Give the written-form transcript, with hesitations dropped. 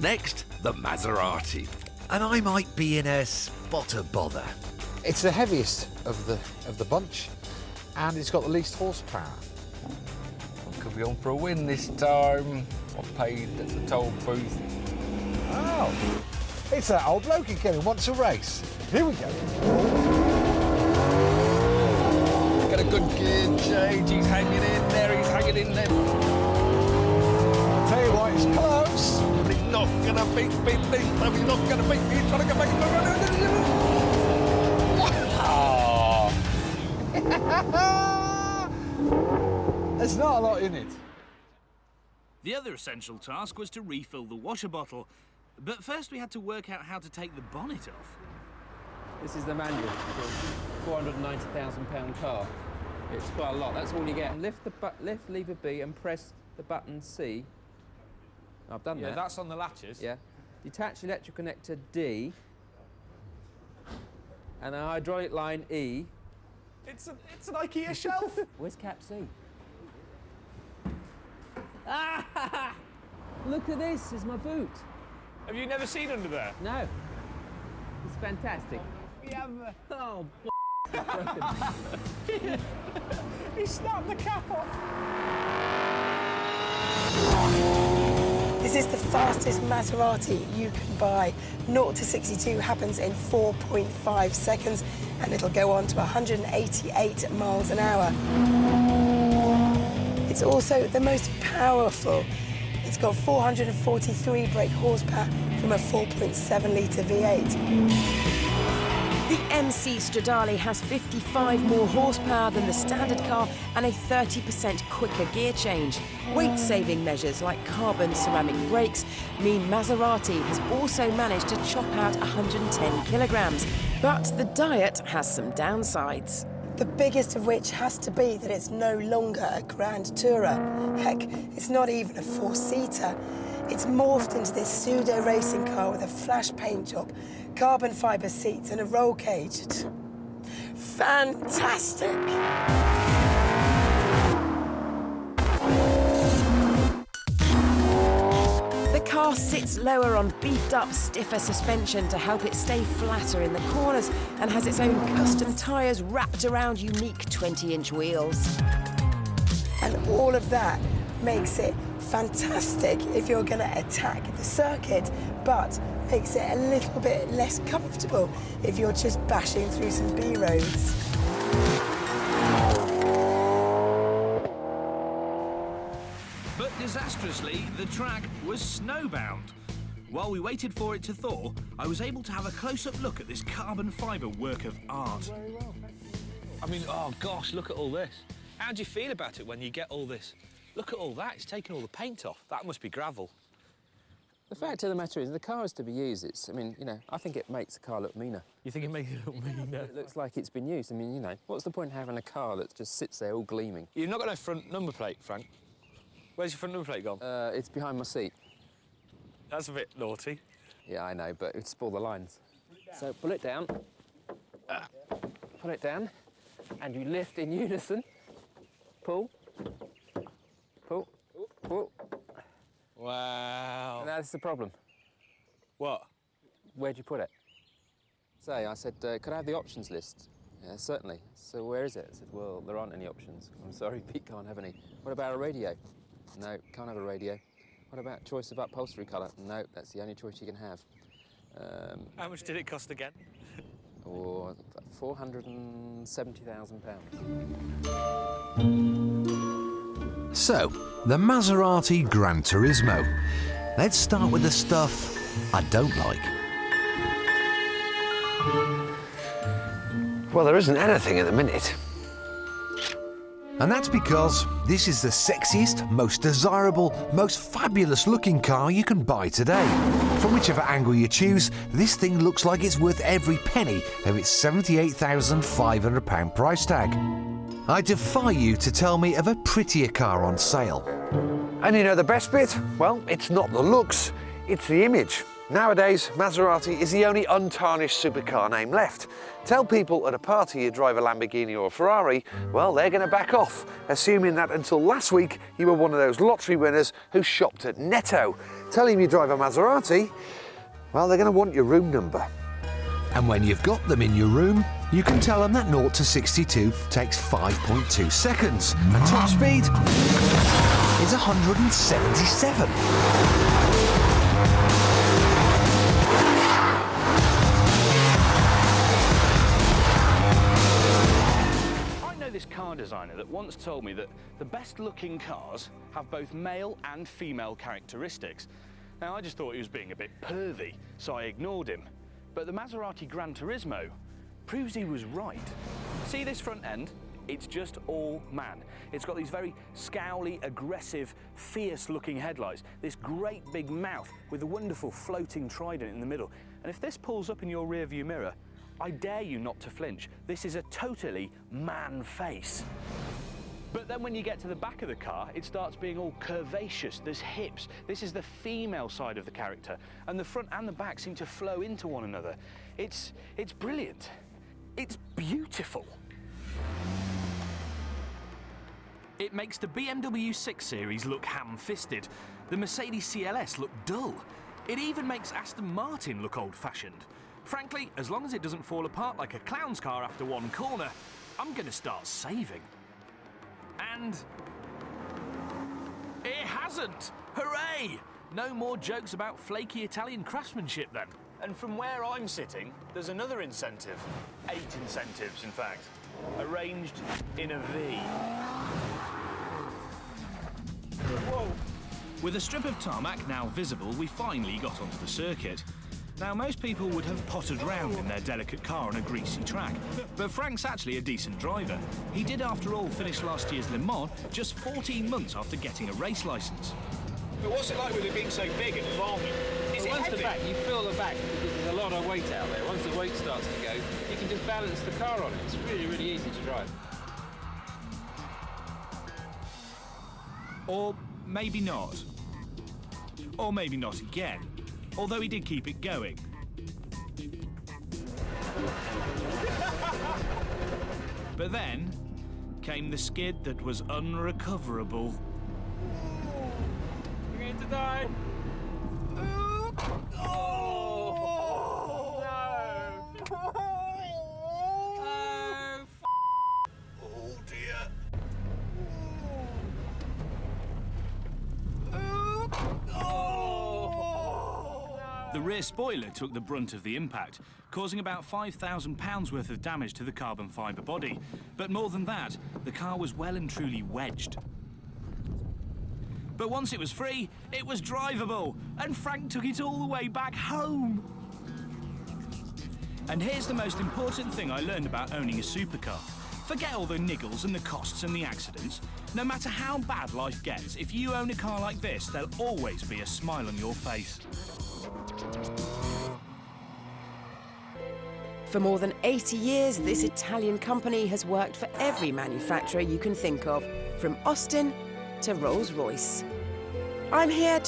next, the Maserati. And I might be in a spot of bother. It's the heaviest of the bunch, and it's got the least horsepower. Could be on for a win this time. I paid at the toll booth. Oh, it's that old bloke again who wants a race. Here we go. Got a good gear change. He's hanging in there. He's hanging in there. Tell you what, it's close. But he's not gonna beat me this time. He's not gonna beat me. He's trying to get back. There's not a lot in it. The other essential task was to refill the washer bottle. But first we had to work out how to take the bonnet off. This is the manual for a £490,000 car. It's quite a lot. That's all you get. Lift lever B and press the button C. I've done that. Yeah, that's on the latches. Yeah. Detach electric connector D. And a hydraulic line E. It's an IKEA shelf. Where's cap C? Ah! Look at this. It's my boot. Have you never seen under there? No. It's fantastic. We have. Oh, it's broken. He snapped the cap off. This is the fastest Maserati you can buy. 0 to 62 happens in 4.5 seconds, and it'll go on to 188 miles an hour. It's also the most powerful. It's got 443 brake horsepower from a 4.7-litre V8. The MC Stradale has 55 more horsepower than the standard car and a 30% quicker gear change. Weight-saving measures like carbon ceramic brakes mean Maserati has also managed to chop out 110 kilograms. But the Diet has some downsides. The biggest of which has to be that it's no longer a Grand Tourer. Heck, it's not even a four-seater. It's morphed into this pseudo-racing car with a flash paint job, carbon fibre seats and a roll cage. Fantastic! The car sits lower on beefed-up, stiffer suspension to help it stay flatter in the corners and has its own custom tyres wrapped around unique 20-inch wheels. And all of that makes it fantastic if you're going to attack the circuit, but makes it a little bit less comfortable if you're just bashing through some B-roads. But disastrously, the track was snowbound. While we waited for it to thaw, I was able to have a close-up look at this carbon fibre work of art. I mean, oh gosh, look at all this. How do you feel about it when you get all this? Look at all that. It's taken all the paint off. That must be gravel. The fact of the matter is, the car is to be used. I mean, you know, I think it makes the car look meaner. You think it makes it look meaner? It looks like it's been used. I mean, you know, what's the point of having a car that just sits there all gleaming? You've not got no front number plate, Frank. Where's your front number plate gone? It's behind my seat. That's a bit naughty. Yeah, I know, but it'd spoil the lines. So pull it down. Pull it down. And you lift in unison. Pull. Pull. Pull. Wow. And that's the problem. What? Where'd you put it? So I said, could I have the options list? Yeah, certainly. So where is it? I said, well, there aren't any options. I'm sorry, Pete can't have any. What about a radio? No, can't have a radio. What about choice of upholstery colour? No, that's the only choice you can have. How much did it cost again? Or £470,000. So, the Maserati Gran Turismo. Let's start with the stuff I don't like. Well, there isn't anything at the minute. And that's because this is the sexiest, most desirable, most fabulous looking car you can buy today. From whichever angle you choose, this thing looks like it's worth every penny of its £78,500 price tag. I defy you to tell me of a prettier car on sale. And you know the best bit? Well, it's not the looks, it's the image. Nowadays, Maserati is the only untarnished supercar name left. Tell people at a party you drive a Lamborghini or a Ferrari, well, they're going to back off, assuming that until last week you were one of those lottery winners who shopped at Netto. Tell him you drive a Maserati, well, they're going to want your room number. And when you've got them in your room, you can tell them that 0 to 62 takes 5.2 seconds, and top speed is 177. This car designer that once told me that the best looking cars have both male and female characteristics. Now, I just thought he was being a bit pervy, so I ignored him. But the Maserati Gran Turismo proves he was right. See this front end? It's just all man. It's got these very scowly, aggressive, fierce looking headlights, this great big mouth with a wonderful floating trident in the middle. And if this pulls up in your rear view mirror, I dare you not to flinch. This is a totally man face. But then when you get to the back of the car, it starts being all curvaceous. There's hips. This is the female side of the character. And the front and the back seem to flow into one another. It's brilliant. It's beautiful. It makes the BMW 6 Series look ham-fisted. The Mercedes CLS look dull. It even makes Aston Martin look old-fashioned. Frankly, as long as it doesn't fall apart like a clown's car after one corner, I'm going to start saving. And it hasn't! Hooray! No more jokes about flaky Italian craftsmanship then. And from where I'm sitting, there's another incentive. 8 incentives, in fact, arranged in a V. Whoa! With a strip of tarmac now visible, we finally got onto the circuit. Now, most people would have pottered around in their delicate car on a greasy track, but Frank's actually a decent driver. He did, after all, finish last year's Le Mans just 14 months after getting a race licence. But what's it like with it being so big and long? Once the back, you feel the back because there's a lot of weight out there. Once the weight starts to go, you can just balance the car on it. It's really, really easy to drive. Or maybe not. Or maybe not again. Although he did keep it going. But then came the skid that was unrecoverable. We're going to die. The rear spoiler took the brunt of the impact, causing about £5,000 worth of damage to the carbon fibre body. But more than that, the car was well and truly wedged. But once it was free, it was drivable, and Frank took it all the way back home. And here's the most important thing I learned about owning a supercar. Forget all the niggles and the costs and the accidents. No matter how bad life gets, if you own a car like this, there'll always be a smile on your face. For more than 80 years, this Italian company has worked for every manufacturer you can think of, from Austin to Rolls-Royce. I'm here to